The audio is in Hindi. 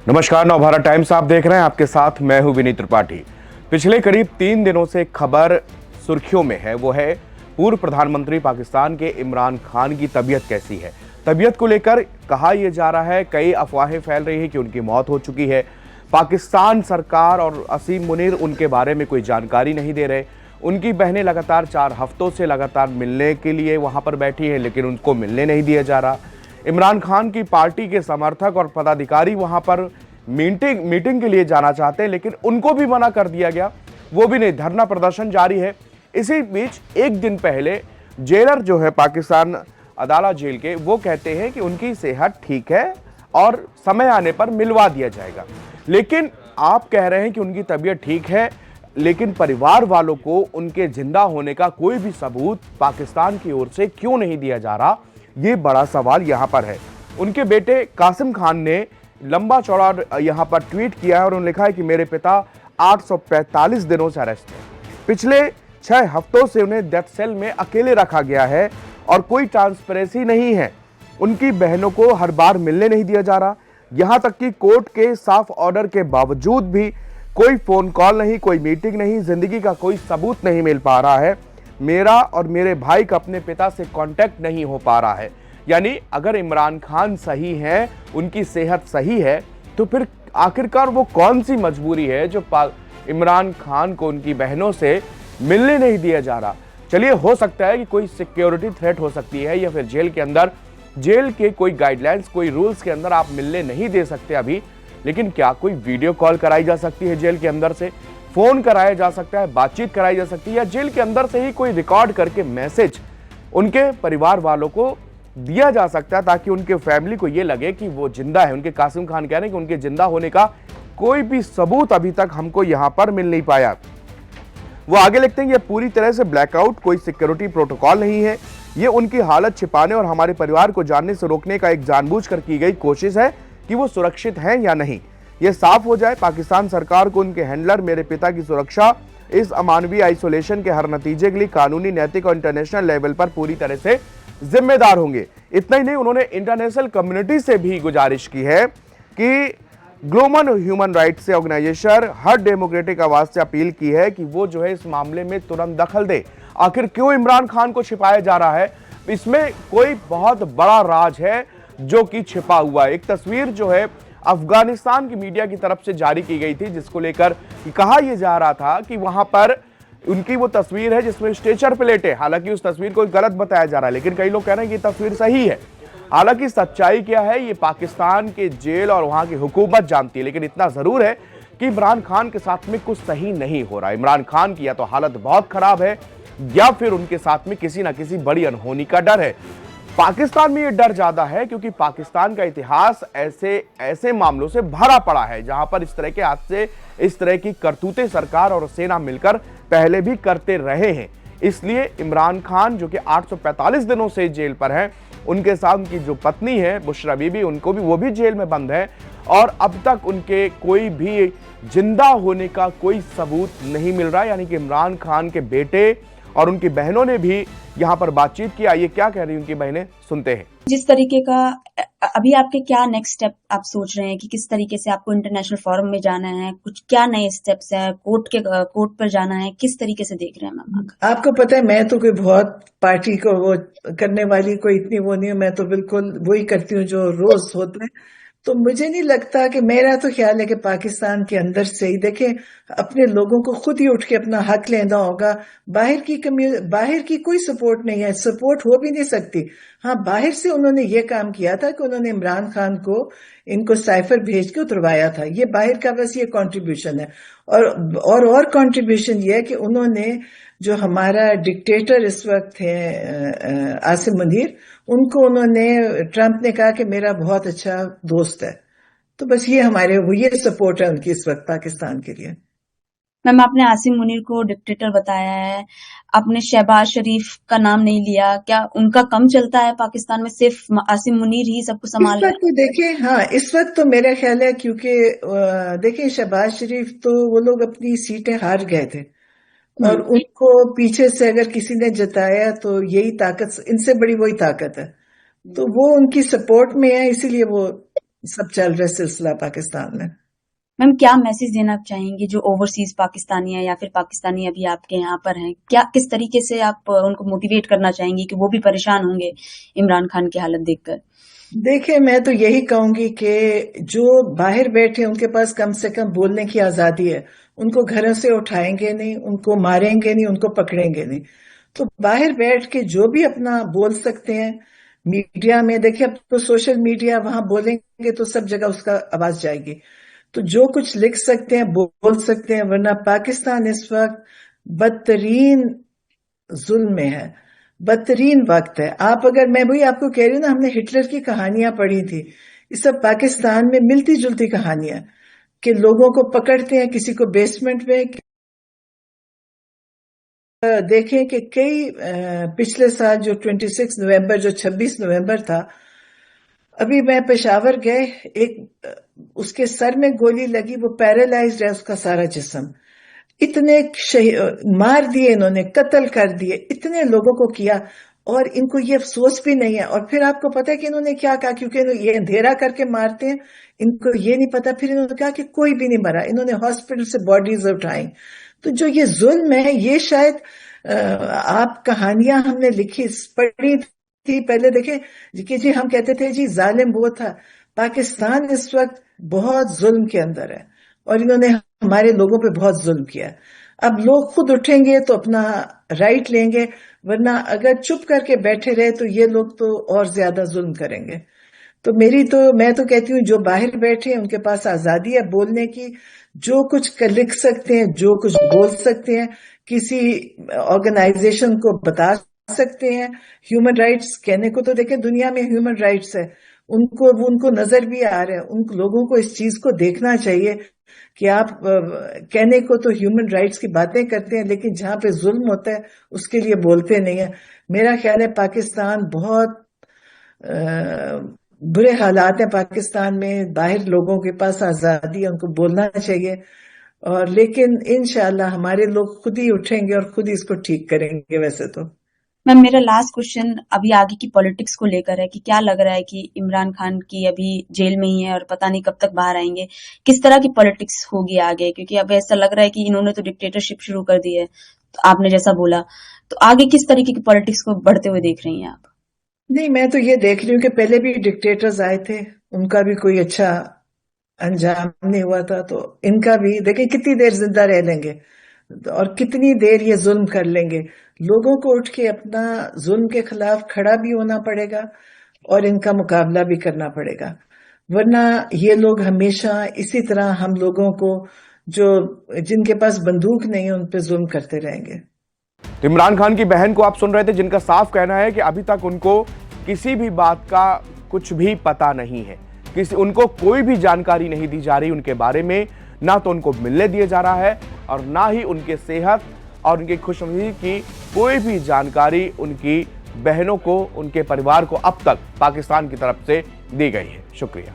नमस्कार, नवभारत टाइम्स आप देख रहे हैं। आपके साथ मैं हूं विनीत त्रिपाठी। पिछले करीब 3 दिनों से खबर सुर्खियों में है, वो है पूर्व प्रधानमंत्री पाकिस्तान के इमरान खान की तबीयत कैसी है। तबीयत को लेकर कहा यह जा रहा है, कई अफवाहें फैल रही है कि उनकी मौत हो चुकी है। पाकिस्तान सरकार और असीम मुनीर उनके बारे में कोई जानकारी नहीं दे रहे। उनकी बहनें लगातार 4 हफ्तों से लगातार मिलने के लिए वहां पर बैठी है, लेकिन उनको मिलने नहीं दिया जा रहा। इमरान खान की पार्टी के समर्थक और पदाधिकारी वहां पर मीटिंग के लिए जाना चाहते हैं, लेकिन उनको भी मना कर दिया गया। वो भी नहीं, धरना प्रदर्शन जारी है। इसी बीच एक दिन पहले जेलर जो है पाकिस्तान अदालत जेल के, वो कहते हैं कि उनकी सेहत ठीक है और समय आने पर मिलवा दिया जाएगा। लेकिन आप कह रहे हैं कि उनकी तबीयत ठीक है, लेकिन परिवार वालों को उनके जिंदा होने का कोई भी सबूत पाकिस्तान की ओर से क्यों नहीं दिया जा रहा, ये बड़ा सवाल यहां पर है। उनके बेटे कासिम खान ने लंबा चौड़ा यहां पर ट्वीट किया है और उन्होंने लिखा है कि मेरे पिता 845 दिनों से अरेस्ट है। पिछले 6 हफ्तों से उन्हें डेथ सेल में अकेले रखा गया है और कोई ट्रांसपेरेंसी नहीं है। उनकी बहनों को हर बार मिलने नहीं दिया जा रहा। यहां तक कि कोर्ट के साफ ऑर्डर के बावजूद भी कोई फोन कॉल नहीं, कोई मीटिंग नहीं, जिंदगी का कोई सबूत नहीं मिल पा रहा है। मेरा और मेरे भाई का अपने पिता से कांटेक्ट नहीं हो पा रहा है। यानी अगर इमरान खान सही हैं, उनकी सेहत सही है, तो फिर आखिरकार वो कौन सी मजबूरी है जो इमरान खान को उनकी बहनों से मिलने नहीं दिया जा रहा। चलिए, हो सकता है कि कोई सिक्योरिटी थ्रेट हो सकती है, या फिर जेल के अंदर जेल के कोई गाइडलाइंस, कोई रूल्स के अंदर आप मिलने नहीं दे सकते अभी। लेकिन क्या कोई वीडियो कॉल कराई जा सकती है जेल के अंदर से, फोन कराया जा सकता है, बातचीत कराई जा सकती है, या जेल के अंदर से ही कोई रिकॉर्ड करके मैसेज उनके परिवार वालों को दिया जा सकता है, ताकि उनके फैमिली को यह लगे कि वो जिंदा है। उनके कासिम खान कह रहे हैं कि उनके जिंदा होने का कोई भी सबूत अभी तक हमको यहां पर मिल नहीं पाया। वो आगे लिखते हैं, ये पूरी तरह से ब्लैकआउट, कोई सिक्योरिटी प्रोटोकॉल नहीं है। ये उनकी हालत छिपाने और हमारे परिवार को जानने से रोकने का एक जानबूझकर की गई कोशिश है कि वो सुरक्षित हैं या नहीं। ये साफ हो जाए, पाकिस्तान सरकार को उनके हैंडलर मेरे पिता की सुरक्षा, इस अमानवीय आइसोलेशन के हर नतीजे के लिए कानूनी, नैतिक और इंटरनेशनल लेवल पर पूरी तरह से जिम्मेदार होंगे। इतना ही नहीं, उन्होंने इंटरनेशनल कम्युनिटी से भी गुजारिश की है कि ग्लोबल ह्यूमन राइट्स ऑर्गेनाइजेशन, हर डेमोक्रेटिक आवाज से अपील की है कि वो जो है इस मामले में तुरंत दखल दे। आखिर क्यों इमरान खान को छिपाया जा रहा है? इसमें कोई बहुत बड़ा राज है जो कि छिपा हुआ है। एक तस्वीर जो है अफगानिस्तान की मीडिया की तरफ से जारी की गई थी, जिसको लेकर कहा यह जा रहा था कि वहां पर उनकी वो तस्वीर है जिसमें स्ट्रेचर पे लेटे। हालांकि उस तस्वीर को गलत बताया जा रहा है, लेकिन कई लोग कह रहे हैं कि तस्वीर सही है। हालांकि सच्चाई क्या है, ये पाकिस्तान के जेल और वहां की हुकूमत जानती है। लेकिन इतना जरूर है कि इमरान खान के साथ में कुछ सही नहीं हो रहा। इमरान खान की या तो हालत बहुत खराब है, या फिर उनके साथ में किसी ना किसी बड़ी अनहोनी का डर है। पाकिस्तान में ये डर ज्यादा है क्योंकि पाकिस्तान का इतिहास ऐसे मामलों से भरा पड़ा है, जहां पर इस तरह के हादसे, इस तरह की करतूतें सरकार और सेना मिलकर पहले भी करते रहे हैं। इसलिए इमरान खान जो कि 845 दिनों से जेल पर हैं, उनके साथ उनकी जो पत्नी है बुशरा बीबी, उनको भी, वो भी जेल में बंद है और अब तक उनके कोई भी जिंदा होने का कोई सबूत नहीं मिल रहा। यानी कि इमरान खान के बेटे और उनकी बहनों ने भी यहां पर बातचीत की। आइए क्या कह रही उनकी बहनें, सुनते हैं। जिस तरीके का अभी आपके क्या नेक्स्ट स्टेप आप सोच रहे हैं कि किस तरीके से आपको इंटरनेशनल फोरम में जाना है, कुछ क्या नए स्टेप्स है, कोर्ट पर जाना है, किस तरीके से देख रहे हैं मैम? आपको पता है, मैं तो कोई बहुत पार्टी को वो करने वाली कोई इतनी वो नहीं हूँ। मैं तो बिल्कुल वही करती हूँ जो रोज होता है। तो मुझे नहीं लगता कि, मेरा तो ख्याल है कि पाकिस्तान के अंदर से ही देखें, अपने लोगों को खुद ही उठ के अपना हक लेना होगा। बाहर की कोई सपोर्ट नहीं है, सपोर्ट हो भी नहीं सकती। हाँ, बाहर से उन्होंने ये काम किया था कि उन्होंने इमरान खान को इनको साइफर भेज के उतरवाया था। ये बाहर का बस ये कंट्रीब्यूशन है। और कंट्रीब्यूशन ये है कि उन्होंने जो हमारा डिक्टेटर इस वक्त है आसिम मुनीर, उनको उन्होंने, ट्रंप ने कहा कि मेरा बहुत अच्छा दोस्त है। तो बस ये सपोर्ट है उनकी इस वक्त पाकिस्तान के लिए। मैम, आपने आसिम मुनीर को डिक्टेटर बताया है, आपने शहबाज शरीफ का नाम नहीं लिया। क्या उनका कम चलता है पाकिस्तान में? सिर्फ आसिम मुनीर ही सब कुछ संभाल रहे हैं? इस वक्त देखें, हाँ, इस वक्त तो मेरा ख्याल है, क्योंकि देखें, शहबाज शरीफ तो वो लोग अपनी सीटें हार गए थे और उनको पीछे से अगर किसी ने जताया तो यही ताकत, इनसे बड़ी वही ताकत है। तो वो उनकी सपोर्ट में है, इसीलिए वो सब चल रहा है सिलसिला पाकिस्तान में। मैम क्या मैसेज देना चाहेंगी जो ओवरसीज पाकिस्तानी है या फिर पाकिस्तानी अभी आपके यहाँ पर हैं, क्या किस तरीके से आप उनको मोटिवेट करना चाहेंगी कि वो भी परेशान होंगे इमरान खान की हालत देखकर? देखिए, मैं तो यही कहूंगी कि जो बाहर बैठे उनके पास कम से कम बोलने की आजादी है। उनको घरों से उठाएंगे नहीं, उनको मारेंगे नहीं, उनको पकड़ेंगे नहीं। तो बाहर बैठ के जो भी अपना बोल सकते हैं मीडिया में, देखिए अब तो सोशल मीडिया, वहां बोलेंगे तो सब जगह उसका आवाज जाएगी। तो जो कुछ लिख सकते हैं बोल सकते हैं, वरना पाकिस्तान इस वक्त बदतरीन जुल्म में है, बदतरीन वक्त है। आप अगर, मैं वही आपको कह रही हूँ ना, हमने हिटलर की कहानियां पढ़ी थी, ये सब पाकिस्तान में मिलती जुलती कहानियां, कि लोगों को पकड़ते हैं किसी को बेसमेंट में। देखें कि कई पिछले साल जो 26 नवंबर, जो 26 नवंबर था, अभी मैं पेशावर गए, उसके सर में गोली लगी, वो पैरालाइज्ड है उसका सारा जिस्म। इतने मार दिए इन्होंने, कत्ल कर दिए, इतने लोगों को किया, और इनको ये अफसोस भी नहीं है। और फिर आपको पता है कि इन्होंने क्या कहा, क्योंकि ये अंधेरा करके मारते हैं, इनको ये नहीं पता। फिर इन्होंने कहा कि कोई भी नहीं मरा, इन्होंने हॉस्पिटल से बॉडीज उठाई। तो जो ये जुल्म है, ये शायद आप कहानियां हमने लिखी पढ़ी थी पहले, देखें कि जी हम कहते थे जी जालिम वो था। पाकिस्तान इस वक्त बहुत जुल्म के अंदर है, और इन्होंने हमारे लोगों पे बहुत जुल्म किया। अब लोग खुद उठेंगे तो अपना राइट लेंगे, वरना अगर चुप करके बैठे रहे तो ये लोग तो और ज्यादा जुल्म करेंगे। तो मैं तो कहती हूँ जो बाहर बैठे हैं उनके पास आजादी है बोलने की, जो कुछ लिख सकते हैं, जो कुछ बोल सकते हैं, किसी ऑर्गेनाइजेशन को बता सकते हैं। ह्यूमन राइट्स कहने को तो देखें दुनिया में ह्यूमन राइट्स है, उनको नजर भी आ रहा है। उन लोगों को इस चीज को देखना चाहिए कि आप कहने को तो ह्यूमन राइट्स की बातें करते हैं, लेकिन जहां पे जुल्म होता है उसके लिए बोलते नहीं है। मेरा ख्याल है पाकिस्तान बहुत बुरे हालात हैं पाकिस्तान में। बाहर लोगों के पास आजादी है, उनको बोलना चाहिए, और लेकिन इंशाल्लाह हमारे लोग खुद ही उठेंगे और खुद ही इसको ठीक करेंगे। वैसे तो मैम मेरा लास्ट क्वेश्चन अभी आगे की पॉलिटिक्स को लेकर है कि क्या लग रहा है कि इमरान खान की अभी जेल में ही है और पता नहीं कब तक बाहर आएंगे, किस तरह की पॉलिटिक्स होगी आगे? क्योंकि अब ऐसा लग रहा है कि इन्होंने तो डिक्टेटरशिप शुरू कर दी है, तो आपने जैसा बोला, तो आगे किस तरीके की पॉलिटिक्स को बढ़ते हुए देख रही हैं आप? नहीं, मैं तो ये देख रही हूँ कि पहले भी डिक्टेटर्स आए थे, उनका भी कोई अच्छा अंजाम नहीं हुआ था, तो इनका भी देखिए कितनी देर जिंदा रह लेंगे और कितनी देर ये जुल्म कर लेंगे। लोगों को उठ के अपना जुल्म के खिलाफ खड़ा भी होना पड़ेगा और इनका मुकाबला भी करना पड़ेगा, वरना ये लोग हमेशा इसी तरह हम लोगों को, जो जिनके पास बंदूक नहीं है, उन पे जुल्म करते रहेंगे। तो इमरान खान की बहन को आप सुन रहे थे, जिनका साफ कहना है कि अभी तक उनको किसी भी बात का कुछ भी पता नहीं है, उनको कोई भी जानकारी नहीं दी जा रही उनके बारे में, ना तो उनको मिलने दिया जा रहा है और ना ही उनके सेहत और उनकी खुशनुदी की कोई भी जानकारी उनकी बहनों को, उनके परिवार को अब तक पाकिस्तान की तरफ से दी गई है। शुक्रिया।